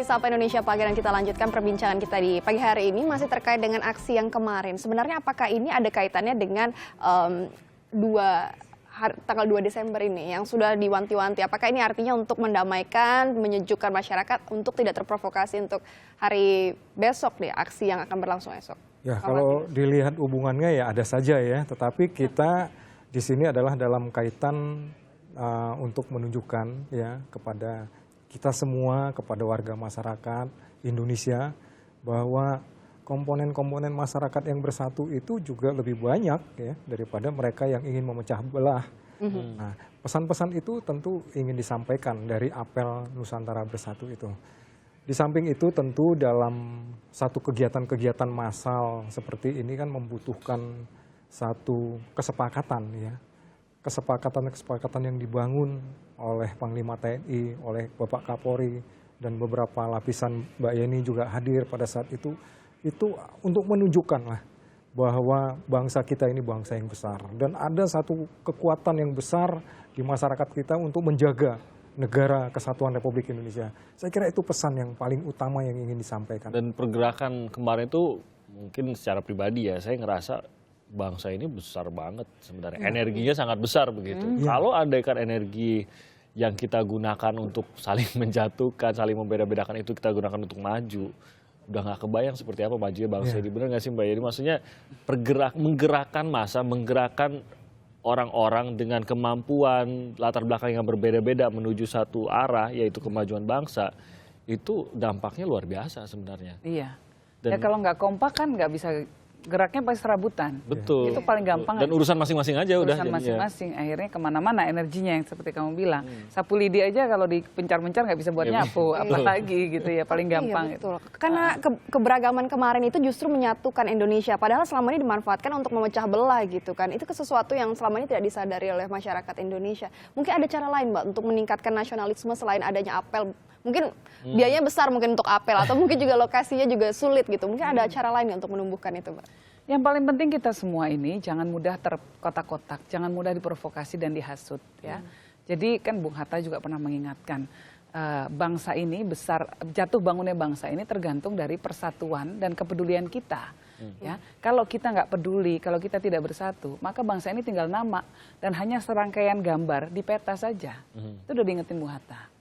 Sapa Indonesia Pagi, dan kita lanjutkan perbincangan kita di pagi hari ini masih terkait dengan aksi yang kemarin. Sebenarnya apakah ini ada kaitannya dengan tanggal 2 Desember ini yang sudah diwanti-wanti? Apakah ini artinya untuk mendamaikan, menyejukkan masyarakat untuk tidak terprovokasi untuk hari besok nih, aksi yang akan berlangsung esok? Ya, kalau dilihat hubungannya ya ada saja ya, tetapi kita di sini adalah dalam kaitan untuk menunjukkan ya kepada kita semua, kepada warga masyarakat Indonesia, bahwa komponen-komponen masyarakat yang bersatu itu juga lebih banyak ya daripada mereka yang ingin memecah belah. Nah, pesan-pesan itu tentu ingin disampaikan dari apel Nusantara Bersatu itu. Di samping itu tentu dalam satu kegiatan-kegiatan massal seperti ini kan membutuhkan satu kesepakatan ya. Kesepakatan-kesepakatan yang dibangun oleh Panglima TNI, oleh Bapak Kapolri, dan beberapa lapisan Mbak Yeni juga hadir pada saat itu untuk menunjukkan lah bahwa bangsa kita ini bangsa yang besar. Dan ada satu kekuatan yang besar di masyarakat kita untuk menjaga negara kesatuan Republik Indonesia. Saya kira itu pesan yang paling utama yang ingin disampaikan. Dan pergerakan kemarin itu mungkin secara pribadi ya, saya ngerasa bangsa ini besar banget sebenarnya. Energinya sangat besar begitu. Kalau andaikan energi yang kita gunakan untuk saling menjatuhkan, saling membeda-bedakan itu kita gunakan untuk maju, udah nggak kebayang seperti apa majunya bangsa ini. Benar nggak sih Mbak? Jadi maksudnya menggerakkan massa, menggerakkan orang-orang dengan kemampuan latar belakang yang berbeda-beda menuju satu arah, yaitu kemajuan bangsa, itu dampaknya luar biasa sebenarnya. Iya. Ya kalau nggak kompak kan nggak bisa, geraknya pasti serabutan. Betul. Itu paling gampang. Dan urusan masing-masing aja udah. Urusan masing-masing. Akhirnya kemana-mana energinya yang seperti kamu bilang. Sapu lidi aja kalau dipencar-pencar nggak bisa buat nyapu. Apalagi gitu ya, paling gampang. Iya, betul. Karena keberagaman kemarin itu justru menyatukan Indonesia. Padahal selama ini dimanfaatkan untuk memecah belah gitu kan. Itu sesuatu yang selama ini tidak disadari oleh masyarakat Indonesia. Mungkin ada cara lain Mbak untuk meningkatkan nasionalisme selain adanya apel. Mungkin biayanya besar mungkin untuk apel, atau mungkin juga lokasinya juga sulit gitu. Mungkin ada cara lain untuk menumbuhkan itu Mbak? Yang paling penting kita semua ini jangan mudah terkotak-kotak, jangan mudah diprovokasi dan dihasut ya. Jadi kan Bung Hatta juga pernah mengingatkan, bangsa ini besar, jatuh bangunnya bangsa ini tergantung dari persatuan dan kepedulian kita. Ya, kalau kita nggak peduli, kalau kita tidak bersatu, maka bangsa ini tinggal nama dan hanya serangkaian gambar di peta saja. Itu udah diingetin Bung Hatta.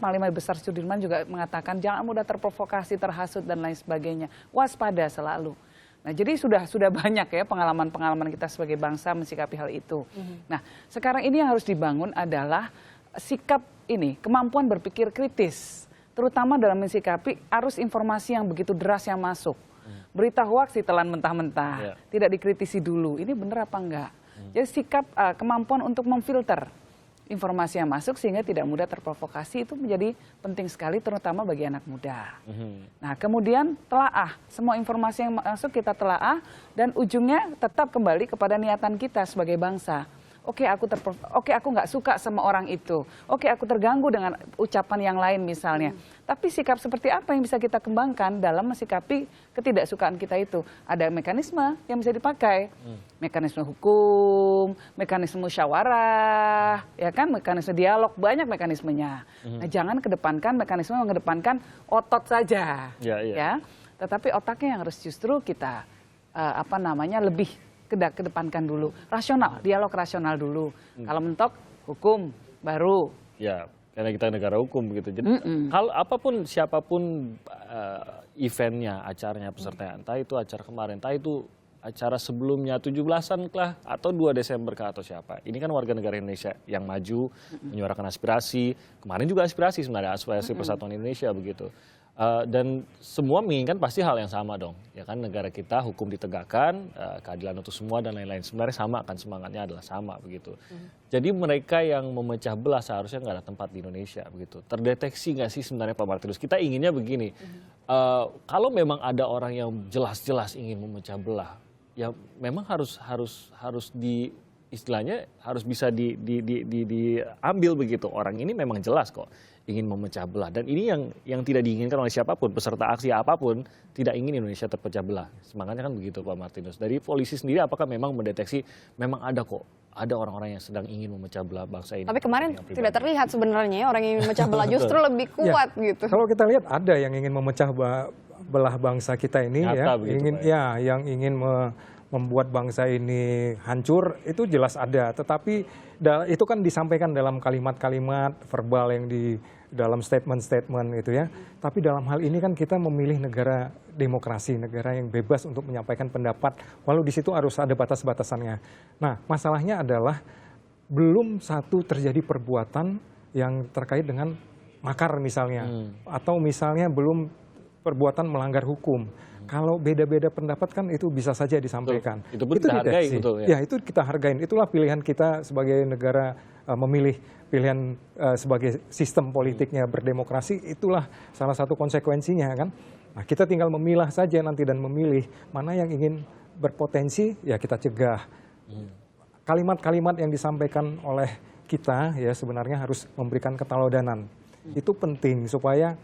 Panglima Besar Sudirman juga mengatakan jangan mudah terprovokasi, terhasut dan lain sebagainya. Waspada selalu. Nah, jadi sudah banyak ya pengalaman-pengalaman kita sebagai bangsa mensikapi hal itu. Nah, sekarang ini yang harus dibangun adalah sikap ini, kemampuan berpikir kritis, terutama dalam mensikapi arus informasi yang begitu deras yang masuk. Berita hoaks ditelan mentah-mentah, tidak dikritisi dulu. Ini benar apa enggak? Jadi sikap kemampuan untuk memfilter informasi yang masuk sehingga tidak mudah terprovokasi itu menjadi penting sekali, terutama bagi anak muda. Nah, kemudian telaah, semua informasi yang masuk kita telaah dan ujungnya tetap kembali kepada niatan kita sebagai bangsa. Oke, aku nggak suka sama orang itu. Oke, aku terganggu dengan ucapan yang lain misalnya. Tapi sikap seperti apa yang bisa kita kembangkan dalam mensikapi ketidaksukaan kita itu? Ada mekanisme yang bisa dipakai. Mekanisme hukum, mekanisme musyawarah, ya kan, mekanisme dialog, banyak mekanismenya. Nah, jangan kedepankan mekanisme mengedepankan otot saja. Ya. Tetapi otaknya yang harus justru kita lebih kedepankan dulu, rasional, dialog rasional dulu. Kalau mentok hukum baru. Ya, karena kita negara hukum begitu. Jadi kalau apapun siapapun eventnya, acaranya, pesertanya, entah itu acara kemarin, entah itu acara sebelumnya 17-an lah atau 2 Desember kah atau siapa. Ini kan warga negara Indonesia yang maju, menyuarakan aspirasi. Kemarin juga aspirasi sebenarnya, aspirasi persatuan Indonesia begitu. Dan semua menginginkan pasti hal yang sama dong, ya kan, negara kita hukum ditegakkan, keadilan untuk semua dan lain-lain. Sebenarnya sama kan, semangatnya adalah sama begitu. Jadi mereka yang memecah belah seharusnya nggak ada tempat di Indonesia begitu. Terdeteksi nggak sih sebenarnya Pak Martinus? Kita inginnya begini, kalau memang ada orang yang jelas-jelas ingin memecah belah, ya memang harus di istilahnya harus bisa diambil begitu. Orang ini memang jelas kok ingin memecah belah. Dan ini yang tidak diinginkan oleh siapapun, peserta aksi apapun tidak ingin Indonesia terpecah belah. Semangatnya kan begitu Pak Martinus. Dari polisi sendiri apakah memang mendeteksi memang ada kok, ada orang-orang yang sedang ingin memecah belah bangsa ini? Tapi kemarin tidak terlihat sebenarnya ya, orang yang ingin memecah belah justru lebih kuat gitu. Kalau kita lihat ada yang ingin memecah belah bangsa kita ini, Nyata begitu, ingin Pak, ya. yang ingin membuat bangsa ini hancur, itu jelas ada. Tetapi itu kan disampaikan dalam kalimat-kalimat verbal yang di dalam statement-statement itu ya. Tapi dalam hal ini kan kita memilih negara demokrasi, negara yang bebas untuk menyampaikan pendapat, walau di situ harus ada batas-batasannya. Nah, masalahnya adalah belum satu terjadi perbuatan yang terkait dengan makar misalnya, atau misalnya belum perbuatan melanggar hukum. Kalau beda-beda pendapat kan itu bisa saja disampaikan. Betul. Itu pun kita hargai, betul ya. Ya, itu kita hargain. Itulah pilihan kita sebagai negara memilih pilihan sebagai sistem politiknya berdemokrasi. Itulah salah satu konsekuensinya kan. Nah, kita tinggal memilah saja nanti dan memilih mana yang ingin berpotensi ya kita cegah. Kalimat-kalimat yang disampaikan oleh kita ya sebenarnya harus memberikan keteladanan. Itu penting supaya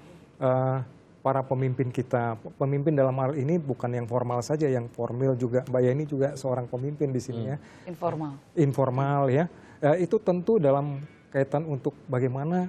para pemimpin kita, pemimpin dalam hal ini bukan yang formal saja, yang formal juga. Mbak Yeni juga seorang pemimpin di sini ya. Informal. Informal ya. Itu tentu dalam kaitan untuk bagaimana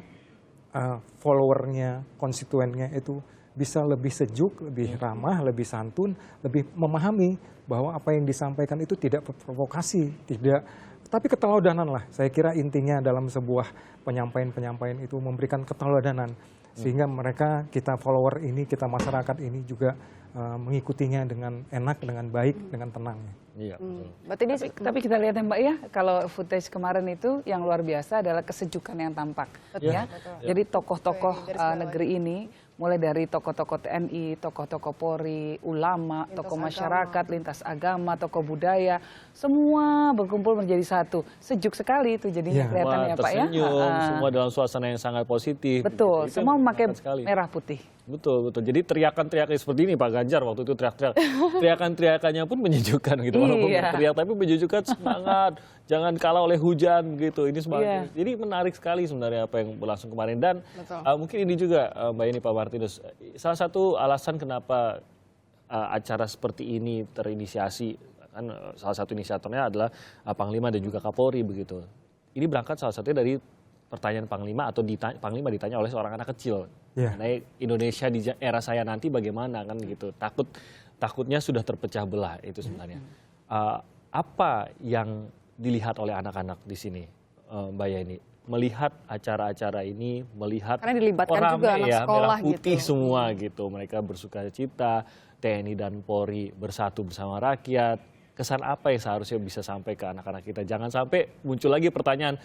followernya, konstituennya itu bisa lebih sejuk, lebih ramah, lebih santun, lebih memahami bahwa apa yang disampaikan itu tidak provokasi, tidak, tapi keteladanan lah. Saya kira intinya dalam sebuah penyampaian itu memberikan keteladanan. Sehingga mereka, kita follower ini, kita masyarakat ini juga mengikutinya dengan enak, dengan baik, dengan tenang. Iya, betul. Berarti ini Tapi kita lihat ya Mbak ya, kalau footage kemarin itu yang luar biasa adalah kesejukan yang tampak. Betul, Ya. betul. Jadi tokoh-tokoh Oke, garis bawah. negeri ini, mulai dari tokoh-tokoh TNI, tokoh-tokoh Polri, ulama, Lintas tokoh agama. masyarakat, lintas agama, tokoh budaya, semua berkumpul menjadi satu. Sejuk sekali itu jadinya Iya. kelihatan Semua ya Pak ya. tersenyum, Ah, semua dalam suasana yang sangat positif. betul, Itu semua yang memakai menyenangkan sekali. merah putih. Betul, betul. Jadi teriakan-teriakan seperti ini Pak Ganjar waktu itu teriak-teriak. Teriakan-teriakannya pun menyejukkan gitu. Walaupun Iya. berteriak tapi menyejukkan semangat. Jangan kalah oleh hujan gitu. Ini semangat. Iya. Jadi menarik sekali sebenarnya apa yang berlangsung kemarin. Dan Betul. mungkin ini juga Mbak Yeni, Pak Martinus. Salah satu alasan kenapa acara seperti ini terinisiasi, kan salah satu inisiatornya adalah Panglima dan juga Kapolri begitu. Ini berangkat salah satunya dari pertanyaan Panglima atau Panglima ditanya oleh seorang anak kecil. Iya. Mengenai Indonesia di era saya nanti bagaimana kan gitu. Takutnya sudah terpecah belah itu sebenarnya. Apa yang dilihat oleh anak-anak di sini, Mbak Yeni? Melihat acara-acara ini, melihat Karena dilibatkan orang juga anak ya, sekolah merah putih gitu. semua gitu. Mereka bersuka cita, TNI dan Polri bersatu bersama rakyat. Kesan apa yang seharusnya bisa sampai ke anak-anak kita? Jangan sampai muncul lagi pertanyaan,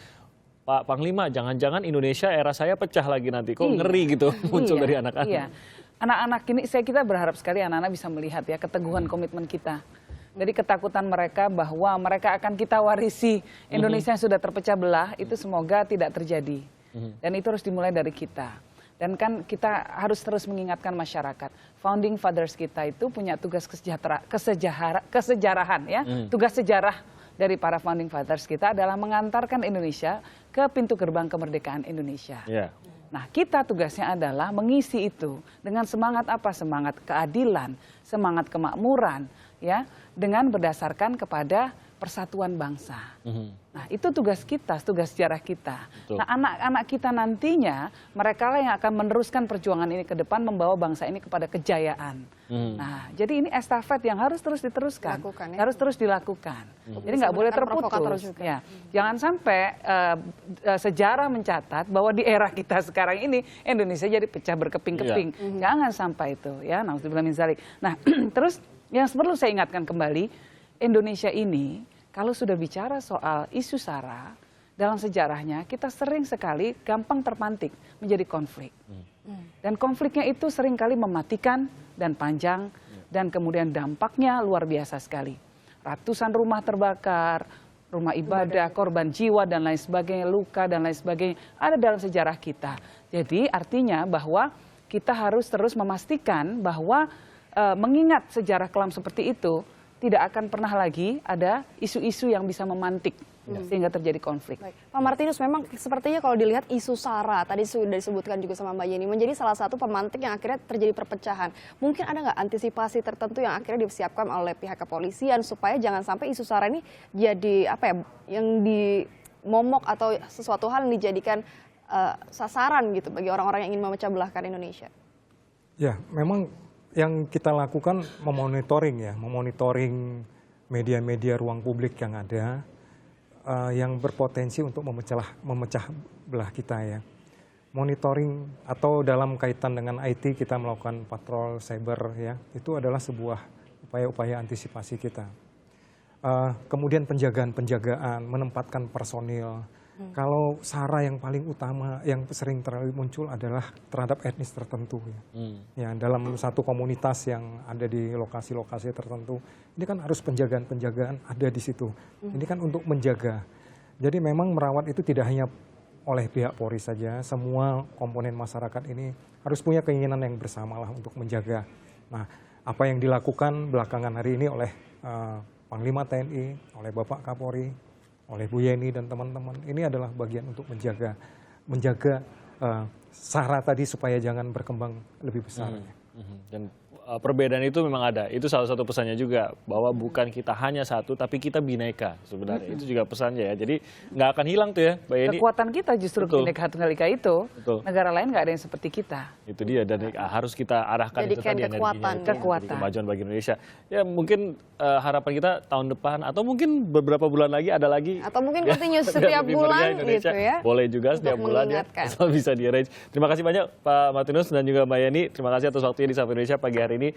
Pak Panglima, jangan-jangan Indonesia era saya pecah lagi nanti. Kok ngeri gitu muncul Iya, dari anak-anak. Iya. Anak-anak ini kita berharap sekali anak-anak bisa melihat ya keteguhan komitmen kita. Dari ketakutan mereka bahwa mereka akan kita warisi Indonesia yang sudah terpecah belah, itu semoga tidak terjadi. Dan itu harus dimulai dari kita. Dan kan kita harus terus mengingatkan masyarakat. Founding fathers kita itu punya tugas kesejarahan ya. Tugas sejarah dari para founding fathers kita adalah mengantarkan Indonesia ke pintu gerbang kemerdekaan Indonesia. Iya. Nah, kita tugasnya adalah mengisi itu dengan semangat apa? Semangat keadilan, semangat kemakmuran, ya, dengan berdasarkan kepada persatuan bangsa. Nah, itu tugas kita, tugas sejarah kita. Betul. Nah, anak-anak kita nantinya, mereka lah yang akan meneruskan perjuangan ini ke depan, membawa bangsa ini kepada kejayaan. Nah, jadi ini estafet yang harus terus diteruskan, Dilakukan, ya. harus terus dilakukan. Jadi nggak Bisa boleh menekan provokator terputus. juga. Ya, jangan sampai sejarah mencatat bahwa di era kita sekarang ini Indonesia jadi pecah berkeping-keping. Jangan sampai itu, ya. Nauzubillah min dzalik. Nah, terus yang perlu saya ingatkan kembali, Indonesia ini kalau sudah bicara soal isu SARA, dalam sejarahnya kita sering sekali gampang terpantik menjadi konflik. Dan konfliknya itu seringkali mematikan dan panjang, dan kemudian dampaknya luar biasa sekali. Ratusan rumah terbakar, rumah ibadah, korban jiwa dan lain sebagainya, luka dan lain sebagainya, ada dalam sejarah kita. Jadi artinya bahwa kita harus terus memastikan bahwa mengingat sejarah kelam seperti itu, tidak akan pernah lagi ada isu-isu yang bisa memantik sehingga terjadi konflik. Baik. Pak Martinus, memang sepertinya kalau dilihat isu SARA, tadi sudah disebutkan juga sama Mbak Yeni, menjadi salah satu pemantik yang akhirnya terjadi perpecahan. Mungkin ada nggak antisipasi tertentu yang akhirnya disiapkan oleh pihak kepolisian supaya jangan sampai isu SARA ini jadi apa ya, yang dimomok atau sesuatu hal yang dijadikan sasaran gitu bagi orang-orang yang ingin memecah belahkan Indonesia? Ya, memang yang kita lakukan memonitoring media-media ruang publik yang ada, yang berpotensi untuk memecah belah kita ya. Monitoring atau dalam kaitan dengan IT kita melakukan patrol cyber ya, itu adalah sebuah upaya-upaya antisipasi kita. Kemudian penjagaan, menempatkan personil. Kalau SARA yang paling utama yang sering terlalu muncul adalah terhadap etnis tertentu ya. Ya, dalam satu komunitas yang ada di lokasi-lokasi tertentu, ini kan harus penjagaan ada di situ. Ini kan untuk menjaga. Jadi memang merawat itu tidak hanya oleh pihak Polri saja, semua komponen masyarakat ini harus punya keinginan yang bersamalah untuk menjaga. Nah, apa yang dilakukan belakangan hari ini oleh Panglima TNI, oleh Bapak Kapolri, oleh Bu Yeni dan teman-teman, ini adalah bagian untuk menjaga SARA tadi supaya jangan berkembang lebih besar. Dan perbedaan itu memang ada. Itu salah satu pesannya juga, bahwa bukan kita hanya satu, tapi kita bineka sebenarnya. Itu juga pesannya ya. Jadi nggak akan hilang tuh ya, Mbak Yeni. Kekuatan kita justru Bhinneka Tunggal Ika itu. Betul. Negara lain nggak ada yang seperti kita. Itu dia, dan harus kita arahkan itu Jadikan tadi kekuatan, energinya, ya. jadi Kekuatan. kemajuan bagi Indonesia. Ya mungkin harapan kita tahun depan atau mungkin beberapa bulan lagi ada lagi. Atau mungkin ya, continuous biar setiap lebih meriah bulan Indonesia. gitu ya. Boleh juga Untuk setiap bulan ya, mengingatkan. asal bisa di-arrange. Terima kasih banyak Pak Martinus dan juga Mbak Yeni. Terima kasih atas waktunya di Sapa Indonesia pagi hari ini.